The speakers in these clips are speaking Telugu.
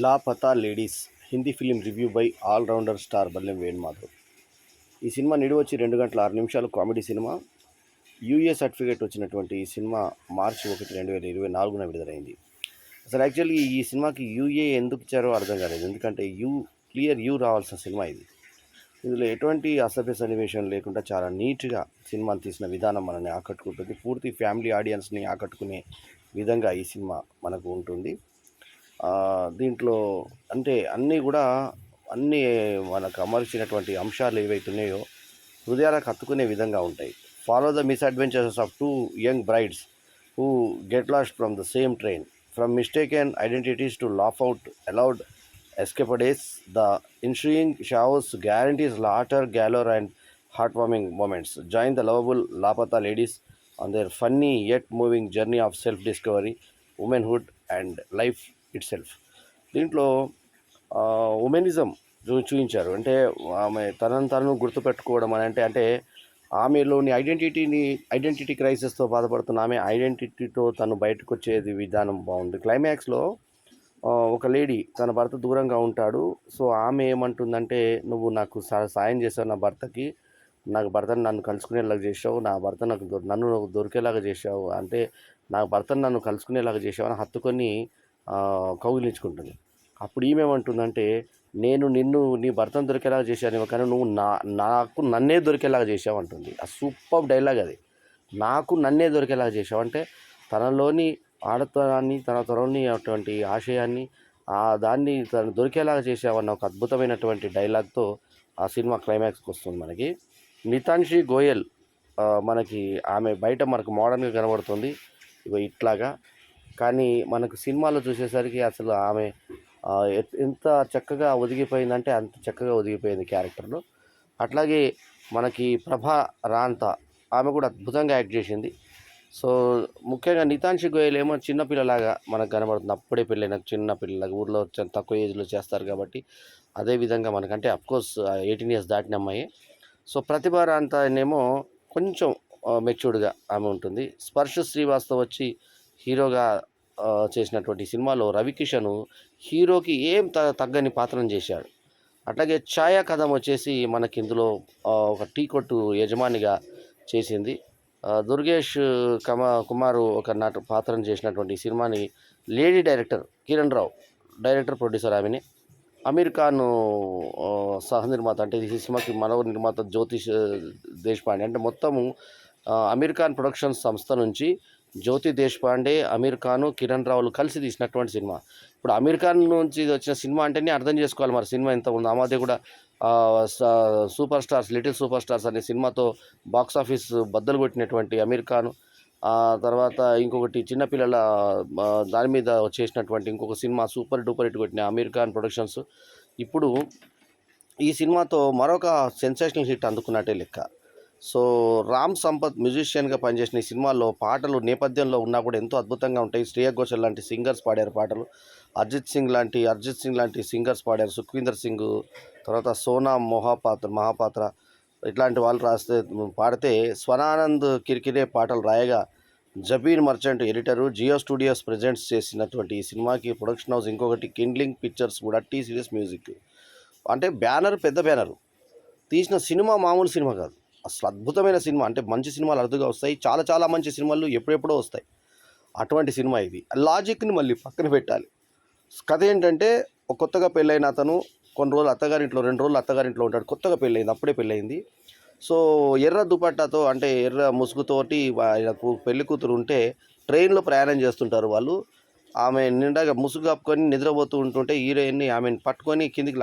Laapataa ladies Hindi film review by allrounder star Ballem Venumadhav. ఈ సినిమా నిడివి వచ్చి 2 గంటల 6 నిమిషాలు కామెడీ సినిమా. యూఏ సర్టిఫికేట్ వచ్చినటువంటి ఈ సినిమా మార్చి 1, 2024న విడుదలైంది. అసలు యాక్చువల్లీ ఈ సినిమాకి యూఏ ఎందుకు ఇచ్చారో అర్థం కాలేదు. ఎందుకంటే క్లియర్ యూ రావాల్సిన సినిమా ఇది. ఇందులో ఎటువంటి అసభ్య సన్నివేశం లేకుండా చాలా నీట్గా సినిమాని తీసిన విధానం మనల్ని ఆకట్టుకుంటుంది. పూర్తి ఫ్యామిలీ ఆడియన్స్ని ఆకట్టుకునే విధంగా ఈ సినిమా మనకు ఉంటుంది. దీంట్లో అంటే అన్నీ మనకు అమర్చినటువంటి అంశాలు ఏవైతున్నాయో హృదయాలకు హత్తుకునే విధంగా ఉంటాయి. Follow the misadventures of 2 young brides who get lost from the same train. From mistaken identities to laugh out aloud escapades, the ensuing chaos guarantees laughter, galore and heartwarming moments. Join the lovable Lapata ladies on their funny yet moving journey of self-discovery, womanhood and life itself. దీంట్లో ఉమెనిజం చూపించారు. అంటే ఆమె తనను గుర్తుపెట్టుకోవడం అని అంటే ఆమెలోని ఐడెంటిటీ క్రైసిస్తో బాధపడుతున్న ఆమె ఐడెంటిటీతో తను బయటకు వచ్చేది విధానం బాగుంది. క్లైమాక్స్లో ఒక లేడీ తన భర్త దూరంగా ఉంటాడు. సో ఆమె ఏమంటుందంటే, నువ్వు నాకు సాయం చేసావు, నా భర్తకి భర్తను నన్ను కలుసుకునేలాగా చేసావు, నా భర్త నన్ను దొరికేలాగా చేసావు, అంటే నా భర్తను నన్ను కలుసుకునేలాగా చేసావు అని హత్తుకొని కౌగిలించుకుంటుంది. అప్పుడు ఈమెమంటుందంటే, నేను నీ భర్తను దొరికేలాగా చేశాను కానీ నువ్వు నాకు నన్నే దొరికేలాగా చేసావు అంటుంది. ఆ సూపర్ డైలాగ్ అది. నాకు నన్నే దొరికేలాగా చేసావు అంటే తనలోని ఆడతనాన్ని, తన తరంని అటువంటి ఆశయాన్ని దాన్ని తను దొరికేలాగా చేసావన్న ఒక అద్భుతమైనటువంటి డైలాగ్తో ఆ సినిమా క్లైమాక్స్కి వస్తుంది. మనకి నితాన్షి గోయల్ మనకి ఆమె బయట మనకు మోడర్న్గా కనబడుతుంది ఇట్లాగా, కానీ మనకు సినిమాలో చూసేసరికి అసలు ఆమె ఎంత చక్కగా ఒదిగిపోయిందంటే అంత చక్కగా ఒదిగిపోయింది క్యారెక్టర్లో. అట్లాగే మనకి ప్రభా రాంతా ఆమె కూడా అద్భుతంగా యాక్ట్ చేసింది. సో ముఖ్యంగా నితాన్షి గోయల్ ఏమో చిన్నపిల్లలాగా మనకు కనబడుతుంది. అప్పుడే పెళ్ళైన చిన్నపిల్లలాగా ఊర్లో తక్కువ ఏజ్లో చేస్తారు కాబట్టి అదేవిధంగా మనకంటే అఫ్కోర్స్ 18 years దాటిన అమ్మాయి. సో ప్రతిభ రాంతానేమో కొంచెం మెచ్యూర్డ్గా ఆమె ఉంటుంది. స్పర్శ్ శ్రీవాస్తవ్ వచ్చి హీరోగా చేసినటువంటి సినిమాలో రవికిషన్ హీరోకి ఏం తగ్గని పాత్రను చేశాడు. అట్లాగే ఛాయా కథం వచ్చేసి మనకి ఇందులో ఒక టీ కొట్టు యజమానిగా చేసింది. దుర్గేష్ కుమారు ఒక పాత్రను చేసినటువంటి ఈ సినిమాని లేడీ డైరెక్టర్ కిరణ్ రావు, డైరెక్టర్ ప్రొడ్యూసర్ ఆమెని. అమీర్ ఖాన్ సహ నిర్మాత, అంటే ఈ సినిమాకి మనవ నిర్మాత జ్యోతిష్ దేశపాండే. అంటే మొత్తము అమీర్ ఖాన్ ప్రొడక్షన్స్ సంస్థ నుంచి జ్యోతి దేశపాండే, అమీర్ ఖాన్, కిరణ్ రావులు కలిసి తీసినటువంటి సినిమా. ఇప్పుడు అమీర్ ఖాన్ నుంచి వచ్చిన సినిమా అంటేనే అర్థం చేసుకోవాలి మరి సినిమా ఎంత ఉంది. ఆ మధ్య కూడా super stars, little super stars అనే సినిమాతో బాక్సాఫీస్ బద్దలు కొట్టినటువంటి అమీర్ ఖాన్, తర్వాత ఇంకొకటి చిన్నపిల్లల దాని మీద చేసినటువంటి ఇంకొక సినిమా సూపర్ డూపర్ హిట్ కొట్టిన అమీర్ ఖాన్ ప్రొడక్షన్స్ ఇప్పుడు ఈ సినిమాతో మరొక సెన్సేషనల్ హిట్ అందుకున్నట్టే లెక్క. సో రామ్ సంపత్ మ్యూజిషియన్గా పనిచేసిన ఈ సినిమాలో పాటలు నేపథ్యంలో ఉన్నా కూడా ఎంతో అద్భుతంగా ఉంటాయి. శ్రేయా ఘోషల్ లాంటి సింగర్స్ పాడారు పాటలు, అరిజిత్ సింగ్ లాంటి సింగర్స్ పాడారు, సుఖ్వీందర్ సింగ్, తర్వాత సోనా మహాపాత్ర ఇట్లాంటి వాళ్ళు పాడితే స్వరానంద్ కిరికిరే పాటలు రాయగా జబీర్ మర్చెంట్ ఎడిటరు, జియో స్టూడియోస్ ప్రెజెంట్స్ చేసినటువంటి ఈ సినిమాకి ప్రొడక్షన్ హౌస్ ఇంకొకటి కిండ్లింగ్ పిక్చర్స్ కూడా టీ సిరీస్ మ్యూజిక్. అంటే పెద్ద బ్యానరు తీసిన సినిమా మామూలు సినిమా కాదు, అసలు అద్భుతమైన సినిమా. అంటే మంచి సినిమాలు అరుదుగా వస్తాయి, చాలా మంచి సినిమాలు ఎప్పుడెప్పుడో వస్తాయి. అటువంటి సినిమా ఇది. లాజిక్ని మళ్ళీ పక్కన పెట్టాలి. కథ ఏంటంటే, ఒక కొత్తగా పెళ్ళైన అతను కొన్ని రోజులు అత్తగారింట్లో, 2 రోజులు అత్తగారింట్లో ఉంటాడు. కొత్తగా పెళ్ళయింది, అప్పుడే పెళ్ళయింది. సో ఎర్ర దుపట్టాతో, అంటే ఎర్ర ముసుగుతోటి ఆయనకు పెళ్లి కూతురు ఉంటే ట్రైన్లో ప్రయాణం చేస్తుంటారు వాళ్ళు. ఆమె నిండాగా ముసుగు కప్పుకొని నిద్రపోతూ ఉంటుంటే హీరోయిన్ని ఆమెను పట్టుకొని కిందికి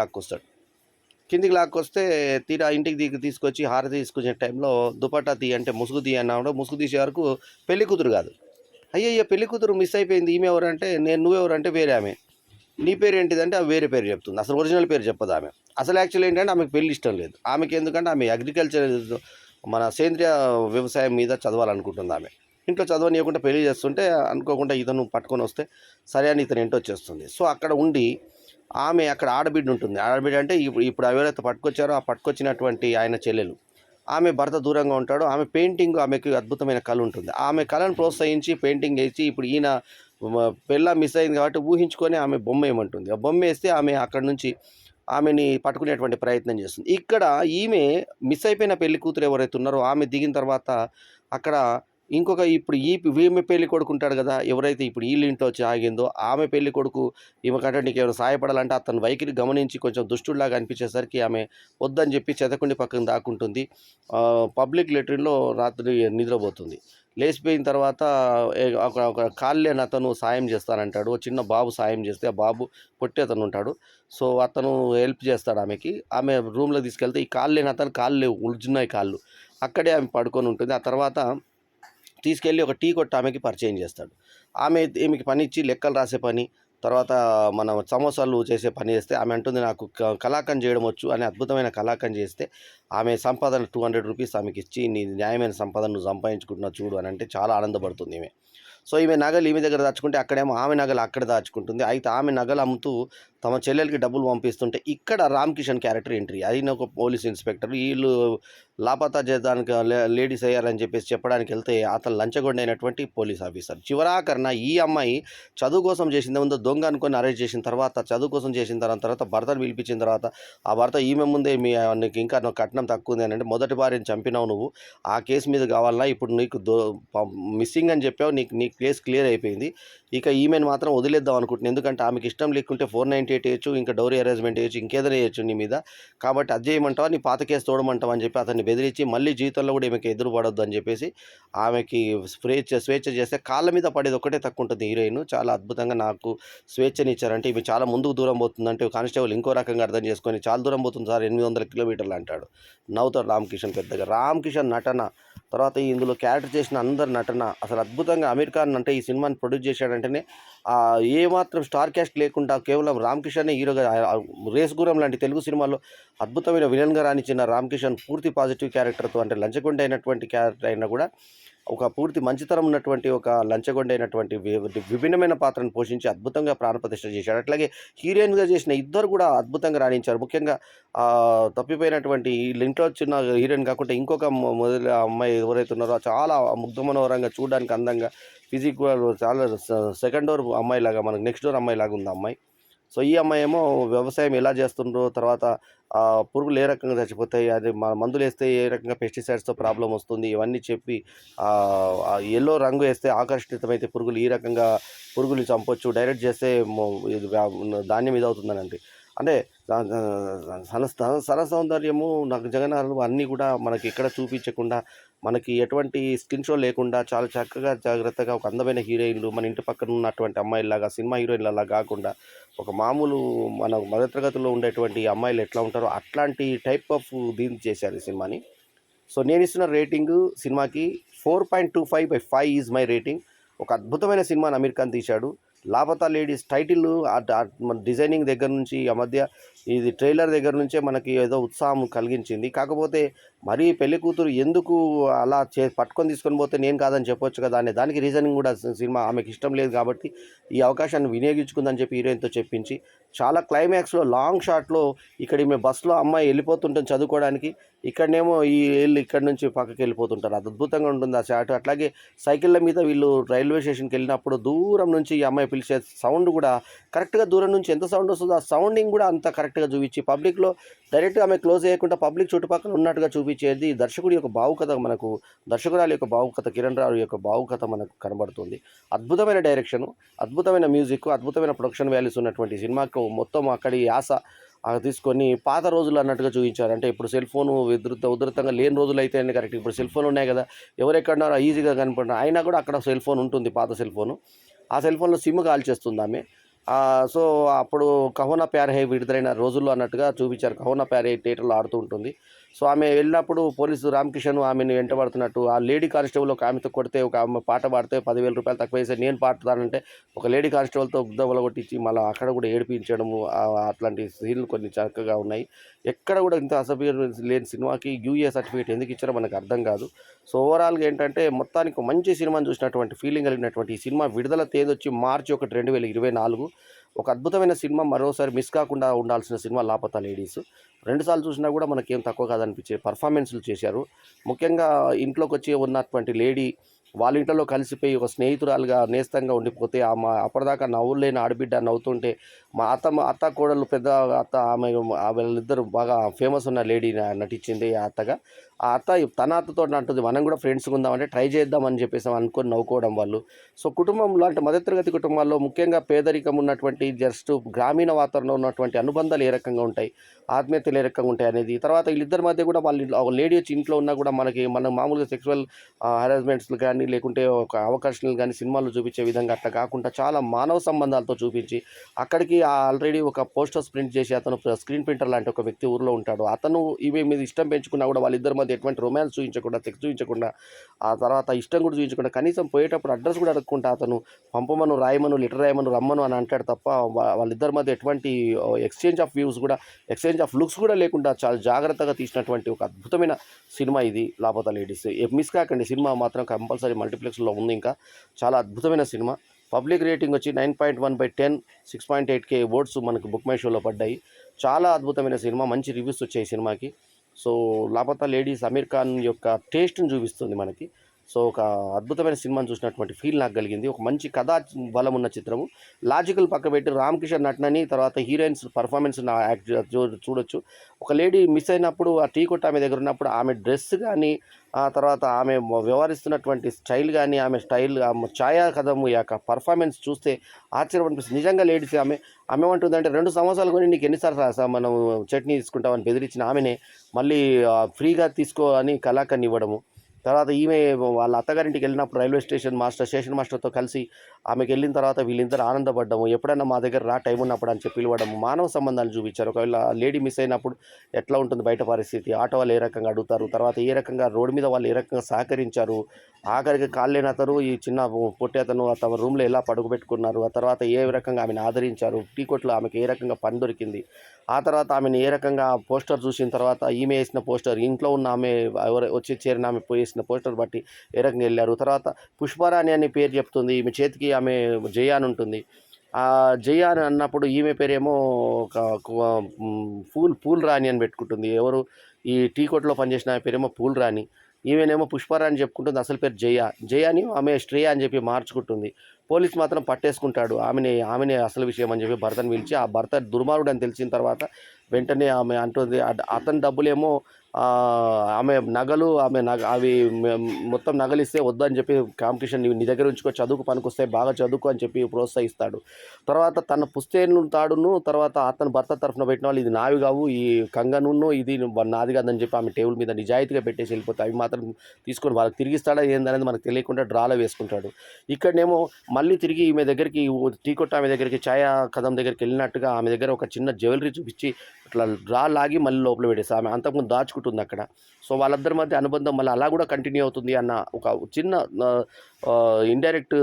లాక్కొస్తే తీరా ఇంటికి తీసుకొచ్చి హారతి తీసుకొచ్చే టైంలో దుపట్టా అంటే ముసుగు అన్నాడు. ముసుగు తీసే వరకు పెళ్లి కూతురు కాదు. అయ్యయ్య పెళ్లి కూతురు మిస్ అయిపోయింది, ఈమె ఎవరంటే నువ్వెవరంటే వేరే ఆమె. నీ పేరు ఏంటిదంటే ఆమె వేరే పేరు చెప్తుంది, అసలు ఒరిజినల్ పేరు చెప్పదు ఆమె. అసలు యాక్చువల్ ఏంటంటే ఆమెకు పెళ్లి ఇష్టం లేదు. ఆమెకి ఎందుకంటే ఆమె అగ్రికల్చర్, మన సేంద్రియ వ్యవసాయం మీద చదవాలనుకుంటుంది. ఆమె ఇంట్లో చదవనీయకుండా పెళ్లి చేస్తుంటే అనుకోకుండా ఇతను పట్టుకొని వస్తే సరే అని ఇతను ఇంటి వచ్చేస్తుంది. సో అక్కడ ఉండి ఆమె అక్కడ ఆడబిడ్డ ఉంటుంది. ఆడబిడ్డ అంటే ఇప్పుడు ఎవరైతే పట్టుకొచ్చారో ఆ పట్టుకొచ్చినటువంటి ఆయన చెల్లెలు. ఆమె భర్త దూరంగా ఉంటాడు. ఆమె పెయింటింగ్, ఆమెకు అద్భుతమైన కళ ఉంటుంది. ఆమె కళను ప్రోత్సహించి పెయింటింగ్ వేసి ఇప్పుడు ఈయన పెళ్ళాం మిస్ అయింది కాబట్టి ఊహించుకొని ఆమె బొమ్మ ఏమంటుంది. ఆ బొమ్మ వేస్తే ఆమె అక్కడి నుంచి ఆమెని పట్టుకునేటువంటి ప్రయత్నం చేస్తుంది. ఇక్కడ ఈమె మిస్ అయిపోయిన పెళ్లి కూతురు ఎవరైతే ఉన్నారో ఆమె దిగిన తర్వాత అక్కడ ఇంకొక ఇప్పుడు ఈమె పెళ్లి కొడుకు ఉంటాడు కదా! ఎవరైతే ఇప్పుడు ఈళ్ళ ఇంట్లో వచ్చి ఆగిందో ఆమె పెళ్లి కొడుకు ఈమెకంటే నీకేమైనా సహాయపడాలంటే అతని వైఖరి గమనించి కొంచెం దుష్టుడిలాగా అనిపించేసరికి ఆమె వద్దని చెప్పి చెదకుండి పక్కన దాక్కుంటుంది. పబ్లిక్ లెట్రిన్‌లో రాత్రి నిద్రపోతుంది. లేచిపోయిన తర్వాత ఒక ఒక కాళ్ళేని అతను సాయం చేస్తానంటాడు. ఓ చిన్న బాబు సాయం చేస్తే ఆ బాబు పొట్టతను ఉంటాడు. సో, అతను హెల్ప్ చేస్తాడు ఆమెకి. ఆమె రూమ్‌లోకి తీసుకెళ్తే ఈ కాళ్ళు లేని అతను కాళ్ళు లేవు. ఉజ్జున్నాయి కాళ్ళు. అక్కడే ఆమె పడుకొని ఉంటుంది. ఆ తర్వాత తీసుకెళ్ళి ఒక టీ కొట్టు ఆమెకి పరిచయం చేస్తాడు. ఈమెకి పనిచ్చి లెక్కలు రాసే పని, తర్వాత మన సమోసాలు చేసే పని చేస్తే ఆమె అంటుంది నాకు కలాకండ్ చేయడం వచ్చు అని అద్భుతమైన కలాకండ్ చేస్తే ఆమె సంపాదన ₹200 ఆమెకిచ్చి నీ న్యాయమైన సంపాదన నువ్వు సంపాదించుకుంటున్నావు చూడు అని అంటే చాలా ఆనందపడుతుంది ఈమె. సో, ఈమె నగలు ఈమె దగ్గర దాచుకుంటే అక్కడేమో ఆమె నగలు అక్కడ దాచుకుంటుంది. అయితే ఆమె నగలు అమ్ముతూ తమ చెల్లెలకి డబ్బులు పంపిస్తుంటే ఇక్కడ రామ్ కిషన్ క్యారెక్టర్ ఎంట్రీ. ఆయన ఒక పోలీస్ ఇన్స్‌పెక్టర్. ఈళ్ళు లాపతా చేయడానికి లేడీస్ అయ్యారని చెప్పేసి చెప్పడానికెళ్తే అతను లంచగొండైనటువంటి పోలీస్ ఆఫీసర్. చివరాఖరిన ఈ అమ్మాయి చదువు కోసం చేసిందేముందో దొంగ అనుకొని అరెస్ట్ చేసిన తర్వాత, చదువు కోసం చేసిన తర్వాత భర్తను పిలిపించిన తర్వాత, ఆ భర్త ఈమె ముందే నీకు ఇంకా కట్నం తక్కువుంది అనంటే, మొదటి భార్యని చంపినావు నువ్వు. ఆ కేసు మీద కావాలన్నా ఇప్పుడు నీకు మిస్సింగ్ అని చెప్పావు. నీ కేస్ క్లియర్ అయిపోయింది. ఇక ఈమెను మాత్రం వదిలేద్దాం అనుకుంటున్నాను. ఎందుకంటే ఆమెకి ఇష్టం లేకుంటే 498 ఏయొచ్చు, ఇంకా డౌరీ అరేంజ్‌మెంట్ ఏయొచ్చు, ఇంకేదైనా ఏయొచ్చు నీ మీద. కాబట్టి అది చేయమంటావా? నీ పాత కేసు తోడమంటావా? అని చెప్పి అతన్ని బెదిరించి మళ్ళీ జీవితంలో కూడా ఈమెకి ఎదురు పడొద్దు అని చెప్పేసి ఆమెకి స్వేచ్ఛ చేస్తే కాళ్ళ మీద పడేది ఒక్కటే తక్కువుంటుంది హీరోయిన్. చాలా అద్భుతంగా నాకు స్వేచ్ఛనిచ్చారంటే ఈమె చాలా ముందుకు దూరం పోతుందంటే కానిస్టేబుల్ ఇంకో రకంగా అర్థం చేసుకొని చాలా దూరం పోతుంది సార్ 800 కిలోమీటర్లు అంటాడు. నవ్వుతాడు రామ్ కిషన్ పెద్దగా. రామ్ కిషన్ నటన, తర్వాత ఇందులో క్యారెక్టర్ చేసిన అందరి నటన అసలు అద్భుతంగా. అమీర్ ఖాన్ అంటే ఈ సినిమాని ప్రొడ్యూస్ చేశాడంటేనే ఏమాత్రం స్టార్ క్యాస్ట్ లేకుండా కేవలం రామ్ కిషనే హీరోగా రేస్ గుర్రం లాంటి తెలుగు సినిమాల్లో అద్భుతమైన విలన్గా రాణించిన రామ్ కిషన్ పూర్తి పాజిటివ్ క్యారెక్టర్తో అంటే లంచగొండ అయినటువంటి క్యారెక్టర్ అయినా కూడా ఒక పూర్తి మంచితనం ఉన్నటువంటి ఒక లంచగొండ అయినటువంటి విభిన్నమైన పాత్రను పోషించి అద్భుతంగా ప్రాణప్రతిష్ఠ చేశాడు. అట్లాగే హీరోయిన్గా చేసిన ఇద్దరు కూడా అద్భుతంగా రాణించారు. ముఖ్యంగా తప్పిపోయినటువంటి వీళ్ళ ఇంట్లో వచ్చిన హీరోయిన్ కాకుండా ఇంకొక మొదటి అమ్మాయి ఎవరైతే ఉన్నారో చాలా ముగ్ధ మనోహరంగా చూడడానికి అందంగా ఫిజిక్ కూడా చాలా సెకండ్ డోర్ అమ్మాయిలాగా మనకు నెక్స్ట్ డోర్ అమ్మాయిలాగా ఉంది అమ్మాయి. సో, ఈ అమ్మాయి ఏమో వ్యవసాయం ఎలా చేస్తుండ్రో, తర్వాత పురుగులు ఏ రకంగా చచ్చిపోతాయి, అది మందులేస్తే ఏ రకంగా పెస్టిసైడ్స్‌తో ప్రాబ్లమ్ వస్తుంది, ఇవన్నీ చెప్పి యెల్లో రంగు ఏస్తే ఆకర్షితమైతే పురుగులు ఈ రకంగా పురుగుల్ని చంపొచ్చు, డైరెక్ట్ చేస్తే ఇది ధాన్యం ఇదవుతుందనండి. అంటే సౌందర్యము నాకు జగన్నాథం అన్నీ కూడా మనకి ఎక్కడ చూపించకుండా, మనకి ఎటువంటి స్కిన్ షో లేకుండా చాలా చక్కగా జాగ్రత్తగా ఒక అందమైన హీరోయిన్‌లు మన ఇంటి పక్కన ఉన్నటువంటి అమ్మాయిల్లాగా సినిమా హీరోయిన్‌లలా కాకుండా ఒక మామూలు మన మధ్యతరగతిలో ఉండేటువంటి అమ్మాయిలు ఎట్లా ఉంటారో అట్లాంటి టైప్ ఆఫ్ దీన్ని చేశారు ఈ సినిమాని. సో, నేనిస్తున్న రేటింగు సినిమాకి 4.25/5 ఈజ్ మై రేటింగ్. ఒక అద్భుతమైన సినిమాని అమీర్ ఖాన్ తీశాడు. 'లాపతా లేడీస్' టైటిల్ మన డిజైనింగ్ దగ్గర నుంచి ఆ మధ్య ఇది ట్రైలర్ దగ్గర నుంచే మనకి ఏదో ఉత్సాహం కలిగించింది. కాకపోతే మరీ పెళ్లి కూతురు ఎందుకు అలా పట్టుకొని తీసుకొని పోతే నేను కాదని చెప్పొచ్చు కదా! అనే దానికి రీజనింగ్ కూడా సినిమా ఆమెకి ఇష్టం లేదు కాబట్టి ఈ అవకాశాన్ని వినియోగించుకుందని చెప్పి హీరోయిన్‌తో చెప్పించి, చాలా క్లైమాక్స్‌లో లాంగ్ షాట్‌లో ఇక్కడ ఈమె బస్సులో అమ్మాయి వెళ్ళిపోతుంటుంది చదువుకోవడానికి. ఇక్కడనేమో వీళ్ళు ఇక్కడి నుంచి పక్కకి వెళ్ళిపోతుంటారు. అది అద్భుతంగా ఉంటుంది ఆ షాట్. అట్లాగే సైకిళ్ళ మీద వీళ్ళు రైల్వే స్టేషన్‌కి వెళ్ళినప్పుడు దూరం నుంచి ఈ అమ్మాయి పిలిచే సౌండ్ కూడా కరెక్ట్‌గా దూరం నుంచి ఎంత సౌండ్ వస్తుందో ఆ సౌండింగ్ కూడా అంత కరెక్ట్‌గా చూపించి పబ్లిక్‌లో డైరెక్ట్‌గా ఆమె క్లోజ్ చేయకుండా పబ్లిక్ చుట్టుపక్కల ఉన్నట్టుగా చూపించేది దర్శకుడి యొక్క భావుకత మనకు, దర్శకురాలి యొక్క భావుకత, కిరణ్ రావు యొక్క భావుకత మనకు కనబడుతుంది. అద్భుతమైన డైరెక్షను, అద్భుతమైన మ్యూజిక్, అద్భుతమైన ప్రొడక్షన్ వాల్యూస్ ఉన్నటువంటి సినిమాకు మొత్తం అక్కడి యాస తీసుకొని పాత రోజులు అన్నట్టుగా చూపించారు. అంటే ఇప్పుడు సెల్ ఫోను ఉధృతంగా లేని రోజులైతేనే కరెక్ట్. ఇప్పుడు సెల్ ఫోన్లు ఉన్నాయి కదా! ఎవరెక్కడున్నారో ఈజీగా కనపడిన అయినా కూడా అక్కడ సెల్ ఫోన్ ఉంటుంది, పాత సెల్ ఫోను. ఆ సెల్ ఫోన్‌లో సిమ్ కాల్చేస్తుంది ఆమె. సో, అప్పుడు 'కహో నా ప్యార్ హై' విడుదలైన రోజుల్లో అన్నట్టుగా చూపించారు. 'కహో నా ప్యార్ హై' థియేటర్‌లో ఆడుతూ ఉంటుంది. సో, ఆమె వెళ్ళినప్పుడు పోలీసు రామ్ కిషన్ ఆమెను వెంటబడుతున్నట్టు ఆ లేడీ కానిస్టేబుల్ ఒక ఆమెతో కొడితే ఒక ఆమె పాట పాడితే ₹10,000 తక్కువ వేసి నేను పాడతానంటే ఒక లేడీ కానిస్టేబుల్‌తో గుద్దబల కొట్టించి మళ్ళీ అక్కడ కూడా ఏడిపించడము అట్లాంటి సీన్‌లు కొన్ని చక్కగా ఉన్నాయి. ఎక్కడ కూడా ఇంత అసభ్యం లేని సినిమాకి యూఏ సర్టిఫికేట్ ఎందుకు ఇచ్చారో మనకు అర్థం కాదు. సో, ఓవరాల్‌గా ఏంటంటే మొత్తానికి ఒక మంచి సినిమాని చూసినటువంటి ఫీలింగ్ కలిగినటువంటి ఈ సినిమా విడుదల తేదొచ్చి మార్చి 1, 2024. ఒక అద్భుతమైన సినిమా, మరోసారి మిస్ కాకుండా ఉండాల్సిన సినిమా 'లాపతా లేడీస్'. 2 సార్లు చూసినా కూడా మనకేం తక్కువ కాదనిపించే పర్ఫార్మెన్స్‌లు చేశారు. ముఖ్యంగా ఇంట్లోకొచ్చి ఉన్నటువంటి లేడీ వాళ్ళ ఇంట్లో కలిసిపోయి ఒక స్నేహితురాలుగా నేస్తంగా ఉండిపోతే అప్పటిదాకా నవ్వులేని ఆడబిడ్డ నవ్వుతుంటే మా అత్త కోడలు పెద్ద అత్త వీళ్ళిద్దరు బాగా ఫేమస్ ఉన్న లేడీ నటించింది ఆ అత్తగా. ఆ అత్త తన అత్తతో అంటుంది మనం కూడా ఫ్రెండ్స్గా ఉందామంటే ట్రై చేద్దామని చెప్పేసి అనుకొని నవ్వుకోవడం వాళ్ళు. సో కుటుంబం లాంటి మధ్యతరగతి కుటుంబాల్లో ముఖ్యంగా పేదరికం ఉన్నటువంటి జస్ట్ గ్రామీణ వాతావరణంలో ఉన్నటువంటి అనుబంధాలు ఏ రకంగా ఉంటాయి, ఆత్మీయతలు ఏ రకంగా ఉంటాయి అనేది. తర్వాత వీళ్ళిద్దరి మధ్య కూడా వాళ్ళు ఒక లేడీ వచ్చి ఇంట్లో ఉన్నా కూడా మనం మామూలుగా సెక్సువల్ హెరాస్మెంట్స్లు కానీ లేకుంటే ఒక అవకాశాలు కానీ సినిమాల్లో చూపించే విధంగా అట్లా కాకుండా చాలా మానవ సంబంధాలతో చూపించి అక్కడికి ఆల్రెడీ ఒక పోస్టర్స్ ప్రింట్ చేసి అతను స్క్రీన్ ప్రింటర్ లాంటి ఒక వ్యక్తి ఊరిలో ఉంటాడు. అతను ఇవి మీద ఇష్టం పెంచుకున్నా కూడా వాళ్ళిద్దరి మధ్య ఎటువంటి రొమాన్స్ చూపించకుండా, సెక్స్ చూపించకుండా, ఆ తర్వాత ఇష్టం కూడా చూపించకుండా, కనీసం పోయేటప్పుడు అడ్రస్ కూడా అడగకుండా అతను పంపమను, రాయమను, లెటర్ రాయమను, రమ్మను అని అంటాడు తప్ప వాళ్ళిద్దరి మధ్య ఎటువంటి ఎక్స్చేంజ్ ఆఫ్ వ్యూస్ కూడా, ఎక్స్చేంజ్ ఆఫ్ లుక్స్ కూడా లేకుండా చాలా జాగ్రత్తగా తీసినటువంటి ఒక అద్భుతమైన సినిమా ఇది లాపతా లేడీస్. మిస్ కాకండి, సినిమా మాత్రం కంపల్సరీ మల్టీప్లెక్స్లో ఉంది. ఇంకా చాలా అద్భుతమైన సినిమా. పబ్లిక్ రేటింగ్ వచ్చి 9.1/10, 6.8K ఓట్స్ మనకు బుక్ మై షోలో పడ్డాయి. చాలా అద్భుతమైన సినిమా, మంచి రివ్యూస్ వచ్చాయి సినిమాకి. సో లాపతా లేడీస్ అమీర్ ఖాన్ యొక్క టేస్ట్ని చూపిస్తుంది మనకి. సో ఒక అద్భుతమైన సినిమాని చూసినటువంటి ఫీల్ నాకు కలిగింది. ఒక మంచి కథా బలం ఉన్న చిత్రము. లాజికల్ పక్క పెట్టి రామ్ కిషన్ నటనని, తర్వాత హీరోయిన్స్ పర్ఫార్మెన్స్ చూడొచ్చు. ఒక లేడీ మిస్ అయినప్పుడు ఆ టీ కొట్టు ఆమె దగ్గర ఉన్నప్పుడు ఆమె డ్రెస్ కానీ, ఆ తర్వాత ఆమె వ్యవహరిస్తున్నటువంటి స్టైల్ కానీ, ఆమె ఛాయా కథము యొక్క పర్ఫార్మెన్స్ చూస్తే ఆశ్చర్యమనిపిస్తుంది. నిజంగా లేడీస్ ఆమె ఏమంటుందంటే 2 సంవత్సరాలు కొని నీకు ఎన్నిసార్లు మనం చట్నీ తీసుకుంటామని బెదిరించిన ఆమెనే మళ్ళీ ఫ్రీగా తీసుకో అని కలాకని ఇవ్వడము. తర్వాత ఈమె వాళ్ళ అత్తగారింటికి వెళ్ళినప్పుడు రైల్వే స్టేషన్ మాస్టర్తో కలిసి ఆమెకి వెళ్ళిన తర్వాత వీళ్ళిద్దరు ఆనందపడ్డము. ఎప్పుడైనా మా దగ్గర టైం ఉన్నప్పుడు అని చెప్పి పిలవడము. మానవ సంబంధాలు చూపించారు. ఒకవేళ లేడీ మిస్ అయినప్పుడు ఎట్లా ఉంటుంది బయట పరిస్థితి, ఆటో వాళ్ళు ఏ రకంగా అడుగుతారు, తర్వాత ఏ రకంగా రోడ్డు మీద వాళ్ళు ఏ రకంగా సహకరించారు, ఆఖరికి కాళ్ళేని అతను ఈ చిన్న పొట్టి అతను తమ రూమ్లో ఎలా పడుకోబెట్టుకున్నారు, ఆ తర్వాత ఏ రకంగా ఆమెను ఆదరించారు, టీ కొట్లో ఆమెకి ఏ రకంగా పని దొరికింది, ఆ తర్వాత ఆమెను ఏ రకంగా పోస్టర్ చూసిన తర్వాత ఈమె వేసిన పోస్టర్, ఇంట్లో ఉన్న ఆమె ఎవరు వచ్చి చేరిన ఆమె వేసిన పోస్టర్ బట్టి ఏ రకంగా వెళ్ళారు. తర్వాత పుష్పరాణి అనే పేరు చెప్తుంది, ఈమె చేతికి ఆమె జయ అని ఉంటుంది. ఆ జయ అని అన్నప్పుడు ఈమె పేరేమో ఒక పూల్ రాణి అని పెట్టుకుంటుంది. ఎవరు ఈ టీ కొట్లో పనిచేసిన ఆమె పేరేమో పూల్ రాణి, ఈమెనేమో పుష్పరాణి చెప్పుకుంటుంది. అసలు పేరు జయని ఆమె శ్రేయ అని చెప్పి మార్చుకుంటుంది. పోలీస్ మాత్రం పట్టేసుకుంటాడు ఆమెనే అసలు విషయం అని చెప్పి భర్తను పిలిచి, ఆ భర్త దుర్మార్గుడు అని తెలిసిన తర్వాత వెంటనే ఆమె అంటుంది అతని డబ్బులేమో ఆమె నగలు అవి మొత్తం నగలిస్తే వద్దని చెప్పి కాంపిటీషన్ నీ దగ్గర ఉంచుకో, చదువుకు పనికొస్తే బాగా చదువుకో అని చెప్పి ప్రోత్సహిస్తాడు. తర్వాత తన పుస్తేను తాడును తర్వాత అతను భర్త తరఫున పెట్టిన వాళ్ళు ఇది నావి కావు, ఈ కంగనును ఇది నాది కాదని చెప్పి ఆమె టేబుల్ మీద నిజాయితీగా పెట్టేసి వెళ్ళిపోతాయి. అవి మాత్రం తీసుకొని వాళ్ళకి తిరిగిస్తాడా ఏందనేది మనకు తెలియకుండా డ్రాలో వేసుకుంటాడు. ఇక్కడనేమో మళ్ళీ తిరిగి ఈమె దగ్గరికి టీ కొట్టు ఆమె దగ్గరికి ఛాయా కదం దగ్గరికి వెళ్ళినట్టుగా ఆమె దగ్గర ఒక చిన్న జ్యువెలరీ చూపించి ఇట్లా డ్రా లాగి మళ్ళీ లోపల పెట్టేసి ఆమె అంతకుముందు దాచుకుంటుంది అక్కడ. సో వాళ్ళిద్దరి మధ్య అనుబంధం మళ్ళీ అలా కూడా కంటిన్యూ అవుతుంది అన్న ఒక చిన్న ఇండైరెక్ట్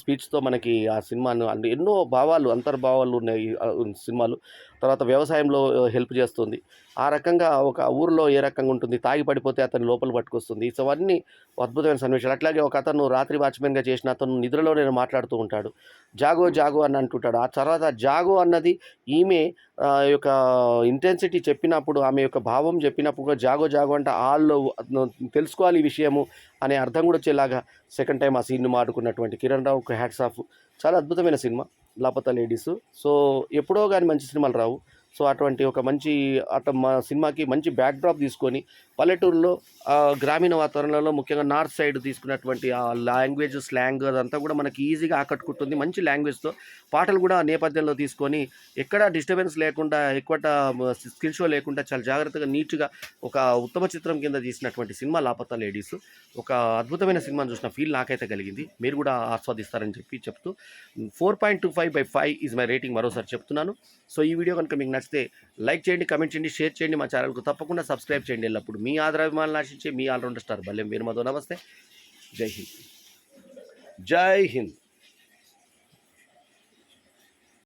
స్పీచ్తో మనకి ఆ సినిమాను ఎన్నో భావాలు అంతర్భావాలు ఉన్నాయి సినిమాలు. తర్వాత వ్యవసాయంలో హెల్ప్ చేస్తుంది. ఆ రకంగా ఒక ఊరిలో ఏ రకంగా ఉంటుంది, తాగి పడిపోతే అతను లోపల పట్టుకొస్తుంది. సో అవన్నీ అద్భుతమైన సన్నివేశాలు. అట్లాగే ఒక అతను రాత్రి వాచ్మెన్గా చేసిన అతను నిద్రలోనే మాట్లాడుతూ ఉంటాడు, జాగో జాగో అని అంటుంటాడు. ఆ తర్వాత జాగో అన్నది ఈమె యొక్క ఇంటెన్సిటీ చెప్పినప్పుడు, ఆమె యొక్క భావం చెప్పినప్పుడు జాగో జాగో అంటే వాళ్ళు తెలుసుకోవాలి ఈ విషయము అనే అర్థం కూడా వచ్చేలాగా సెకండ్ టైం ఆ సీన్ను మాడుకున్నటువంటి కిరణ్ రావుకి హ్యాట్స్ ఆఫ్. చాలా అద్భుతమైన సినిమా లాపతా లేడీస్. సో ఎప్పుడో కానీ మంచి సినిమాలు రావు. సో అటువంటి ఒక మంచి మా సినిమాకి మంచి బ్యాక్డ్రాప్ తీసుకొని పల్లెటూరులో గ్రామీణ వాతావరణంలో ముఖ్యంగా నార్త్ సైడ్ తీసుకున్నటువంటి ఆ లాంగ్వేజ్ స్లాంగ్ అదంతా కూడా మనకి ఈజీగా ఆకట్టుకుంటుంది. మంచి లాంగ్వేజ్తో పాటలు కూడా నేపథ్యంలో తీసుకొని ఎక్కడా డిస్టర్బెన్స్ లేకుండా, ఎక్కువ స్కిల్ షో లేకుండా చాలా జాగ్రత్తగా నీట్గా ఒక ఉత్తమ చిత్రం కింద తీసినటువంటి సినిమా లాపతా లేడీస్. ఒక అద్భుతమైన సినిమాను చూసిన ఫీల్ నాకైతే కలిగింది. మీరు కూడా ఆస్వాదిస్తారని చెప్తూ 4.25/5 ఈజ్ మై రేటింగ్ మరోసారి చెప్తున్నాను. సో ఈ వీడియో కనుక మీకు నచ్చితే లైక్ చేయండి, కమెంట్ చేయండి, షేర్ చేయండి. మా ఛానల్కు తప్పకుండా సబ్స్క్రైబ్ చేయండి. ఎల్లప్పుడు మీ ఆదరాభిమానాలను ఆశించే మీ ఆల్రౌండర్ స్టార్ బల్లెం వేణుమాధవ్. నమస్తే. జై హింద్. జై హింద్.